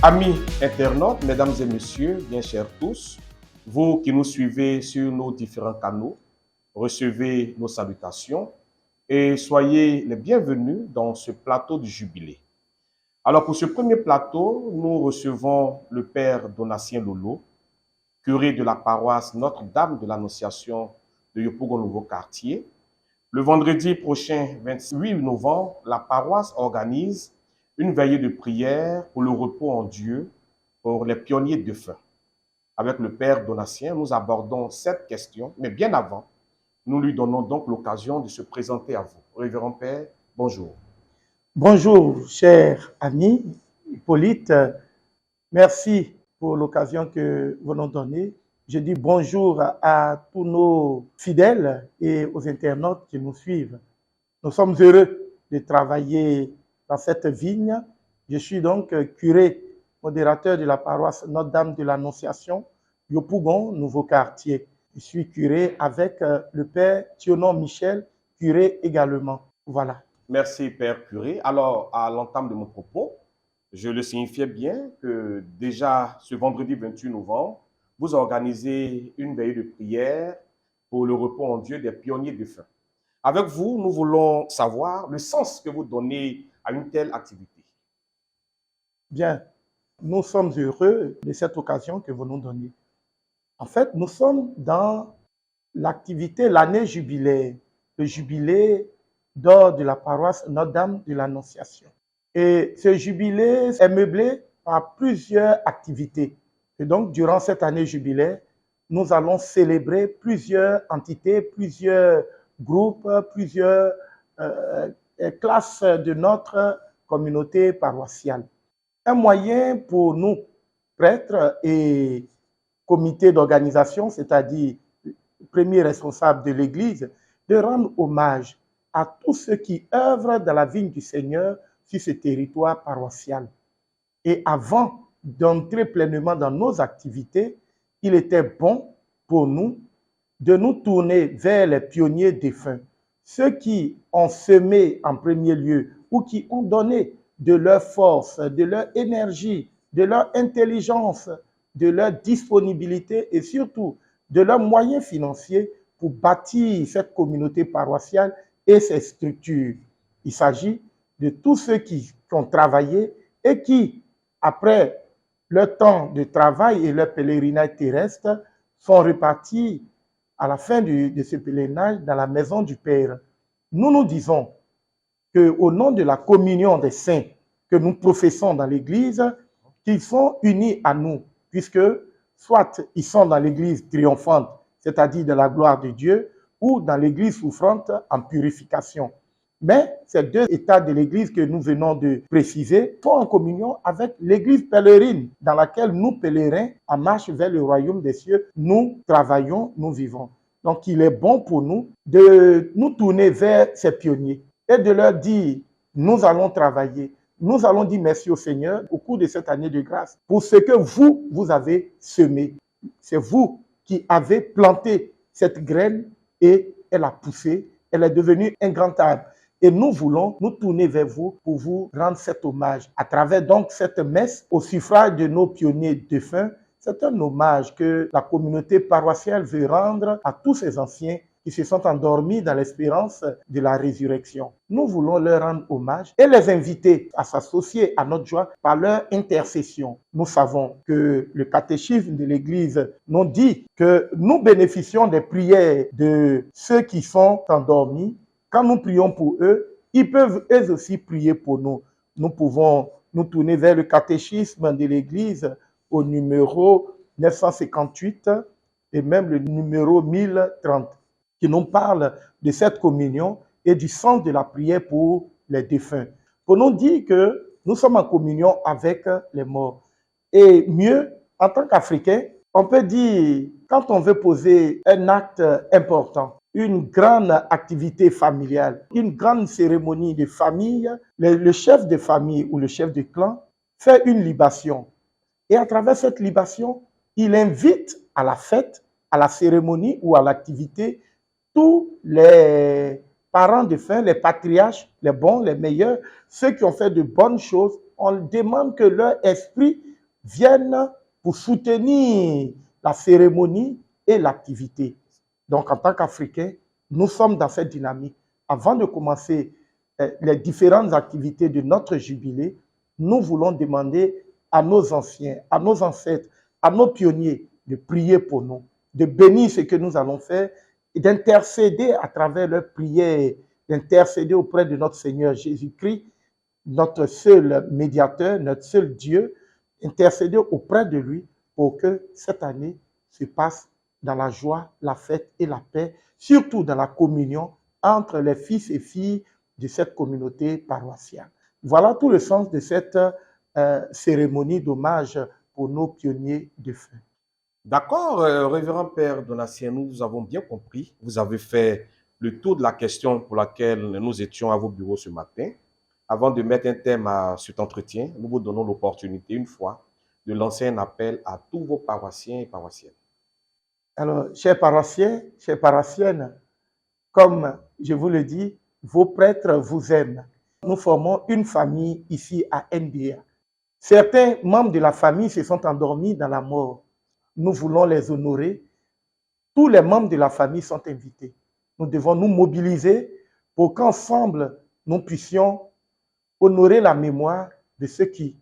Amis internautes, mesdames et messieurs, bien chers tous, vous qui nous suivez sur nos différents canaux, recevez nos salutations et soyez les bienvenus dans ce plateau du jubilé. Alors pour ce premier plateau, nous recevons le Père Donatien Lolo, curé de la paroisse Notre-Dame de l'Annonciation de Yopougon Nouveau Quartier. Le vendredi prochain, 28 novembre, la paroisse organise une veillée de prière pour le repos en Dieu pour les pionniers défunts. Avec le Père Donatien, nous abordons cette question, mais bien avant, nous lui donnons donc l'occasion de se présenter à vous. Révérend Père, bonjour. Bonjour, cher ami Hippolyte. Merci pour l'occasion que vous nous donnez. Je dis bonjour à tous nos fidèles et aux internautes qui nous suivent. Nous sommes heureux de travailler dans cette vigne. Je suis donc curé, modérateur de la paroisse Notre-Dame de l'Annonciation, Yopougon, Nouveau Quartier. Je suis curé avec le Père Thionon Michel, curé également. Voilà. Merci, Père curé. Alors, à l'entame de mon propos, je le signifiais bien que déjà ce vendredi 28 novembre, vous organisez une veillée de prière pour le repos en Dieu des pionniers défunts. Avec vous, nous voulons savoir le sens que vous donnez à une telle activité. Bien, nous sommes heureux de cette occasion que vous nous donnez. En fait, nous sommes dans l'activité, l'année jubilaire, le jubilé d'or de la paroisse Notre-Dame de l'Annonciation. Et ce jubilé est meublé par plusieurs activités. Et donc, durant cette année jubilaire, nous allons célébrer plusieurs entités, plusieurs groupes, plusieurs classes de notre communauté paroissiale. Un moyen pour nous, prêtres et comités d'organisation, c'est-à-dire premier responsable de l'Église, de rendre hommage à tous ceux qui œuvrent dans la vigne du Seigneur sur ce territoire paroissial. Et avant d'entrer pleinement dans nos activités, il était bon pour nous de nous tourner vers les pionniers défunts, ceux qui ont semé en premier lieu ou qui ont donné de leur force, de leur énergie, de leur intelligence, de leur disponibilité et surtout de leurs moyens financiers pour bâtir cette communauté paroissiale et ses structures. Il s'agit de tous ceux qui ont travaillé et qui, après leur temps de travail et leur pèlerinage terrestre, sont repartis à la fin de ce pèlerinage dans la maison du Père. Nous nous disons qu'au nom de la communion des saints que nous professons dans l'Église, qu'ils sont unis à nous, puisque soit ils sont dans l'Église triomphante, c'est-à-dire de la gloire de Dieu, ou dans l'Église souffrante en purification. Mais ces deux états de l'Église que nous venons de préciser sont en communion avec l'Église pèlerine dans laquelle nous, pèlerins, en marche vers le royaume des cieux, nous travaillons, nous vivons. Donc il est bon pour nous de nous tourner vers ces pionniers et de leur dire, nous allons travailler, nous allons dire merci au Seigneur au cours de cette année de grâce pour ce que vous avez semé. C'est vous qui avez planté cette graine et elle a poussé, elle est devenue un grand arbre. Et nous voulons nous tourner vers vous pour vous rendre cet hommage. À travers donc cette messe au suffrage de nos pionniers défunts, c'est un hommage que la communauté paroissiale veut rendre à tous ces anciens qui se sont endormis dans l'espérance de la résurrection. Nous voulons leur rendre hommage et les inviter à s'associer à notre joie par leur intercession. Nous savons que le catéchisme de l'Église nous dit que nous bénéficions des prières de ceux qui sont endormis. Quand nous prions pour eux, ils peuvent eux aussi prier pour nous. Nous pouvons nous tourner vers le catéchisme de l'Église au numéro 958 et même le numéro 1030 qui nous parle de cette communion et du sens de la prière pour les défunts. Pour nous dire que nous sommes en communion avec les morts. Et mieux, en tant qu'Africains, on peut dire, quand on veut poser un acte important, une grande activité familiale, une grande cérémonie de famille, le chef de famille ou le chef de clan fait une libation. Et à travers cette libation, il invite à la fête, à la cérémonie ou à l'activité tous les parents défunts, les patriarches, les bons, les meilleurs, ceux qui ont fait de bonnes choses. On demande que leur esprit viennent pour soutenir la cérémonie et l'activité. Donc, en tant qu'Africains, nous sommes dans cette dynamique. Avant de commencer les différentes activités de notre jubilé, nous voulons demander à nos anciens, à nos ancêtres, à nos pionniers de prier pour nous, de bénir ce que nous allons faire et d'intercéder à travers leurs prières, d'intercéder auprès de notre Seigneur Jésus-Christ, notre seul médiateur, notre seul Dieu, intercéder auprès de lui pour que cette année se passe dans la joie, la fête et la paix, surtout dans la communion entre les fils et filles de cette communauté paroissiale. Voilà tout le sens de cette cérémonie d'hommage pour nos pionniers de feu. D'accord, révérend Père Donatien, nous avons bien compris. Vous avez fait le tour de la question pour laquelle nous étions à vos bureaux ce matin. Avant de mettre un thème à cet entretien, nous vous donnons l'opportunité, une fois, de lancer un appel à tous vos paroissiens et paroissiennes. Alors, chers paroissiens, chères paroissiennes, comme je vous le dis, vos prêtres vous aiment. Nous formons une famille ici à NBA. Certains membres de la famille se sont endormis dans la mort. Nous voulons les honorer. Tous les membres de la famille sont invités. Nous devons nous mobiliser pour qu'ensemble, nous puissions honorer la mémoire de ceux qui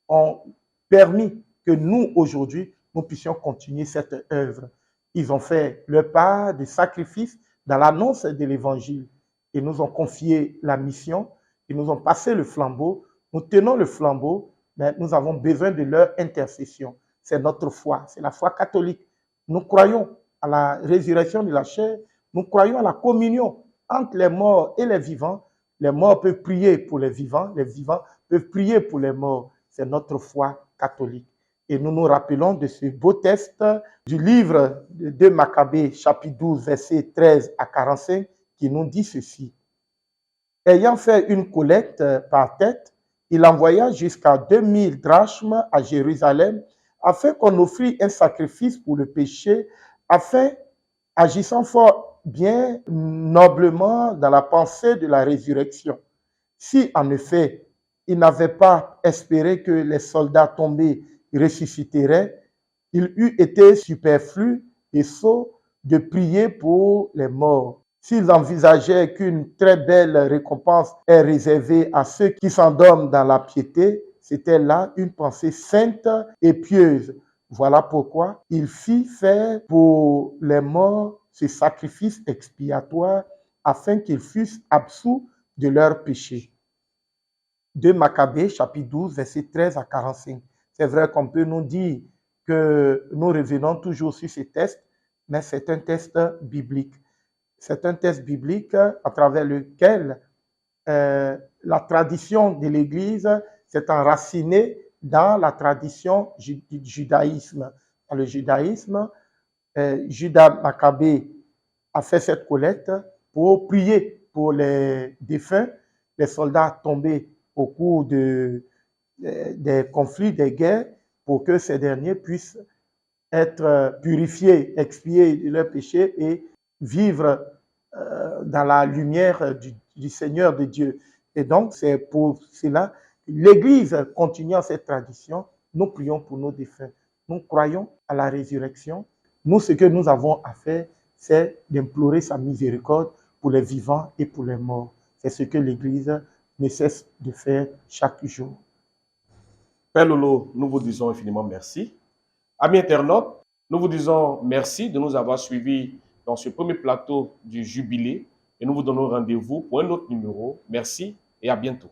ont permis que nous, aujourd'hui, nous puissions continuer cette œuvre. Ils ont fait leur part de sacrifice dans l'annonce de l'Évangile. Ils nous ont confié la mission, ils nous ont passé le flambeau. Nous tenons le flambeau, mais nous avons besoin de leur intercession. C'est notre foi, c'est la foi catholique. Nous croyons à la résurrection de la chair, nous croyons à la communion entre les morts et les vivants. Les morts peuvent prier pour les vivants peuvent prier pour les morts. C'est notre foi catholique. Et nous nous rappelons de ce beau texte du livre de 2 Maccabées, chapitre 12, versets 13 à 45, qui nous dit ceci. Ayant fait une collecte par tête, il envoya jusqu'à 2000 drachmes à Jérusalem afin qu'on offrît un sacrifice pour le péché, afin, agissant fort bien noblement dans la pensée de la résurrection. Si, en effet, il n'avait pas espéré que les soldats tombés ressusciteraient, il eût été superflu et sot de prier pour les morts. S'ils envisageaient qu'une très belle récompense est réservée à ceux qui s'endorment dans la piété, c'était là une pensée sainte et pieuse. Voilà pourquoi il fit faire pour les morts ce sacrifice expiatoire afin qu'ils fussent absous de leurs péchés. 2 Maccabées, chapitre 12, versets 13 à 45. C'est vrai qu'on peut nous dire que nous revenons toujours sur ces textes, mais c'est un texte biblique. C'est un texte biblique à travers lequel la tradition de l'Église s'est enracinée dans la tradition du judaïsme. Dans le judaïsme, Judas Maccabée a fait cette collecte pour prier pour les défunts, les soldats tombés au cours des conflits, des guerres, pour que ces derniers puissent être purifiés, expiés de leurs péchés et vivre dans la lumière du Seigneur de Dieu. Et donc, c'est pour cela que l'Église continuant cette tradition. Nous prions pour nos défunts. Nous croyons à la résurrection. Nous, ce que nous avons à faire, c'est d'implorer sa miséricorde pour les vivants et pour les morts. C'est ce que l'Église ne cesse de faire chaque jour. Père Lolo, nous vous disons infiniment merci. Amis internautes, nous vous disons merci de nous avoir suivis dans ce premier plateau du Jubilé et nous vous donnons rendez-vous pour un autre numéro. Merci et à bientôt.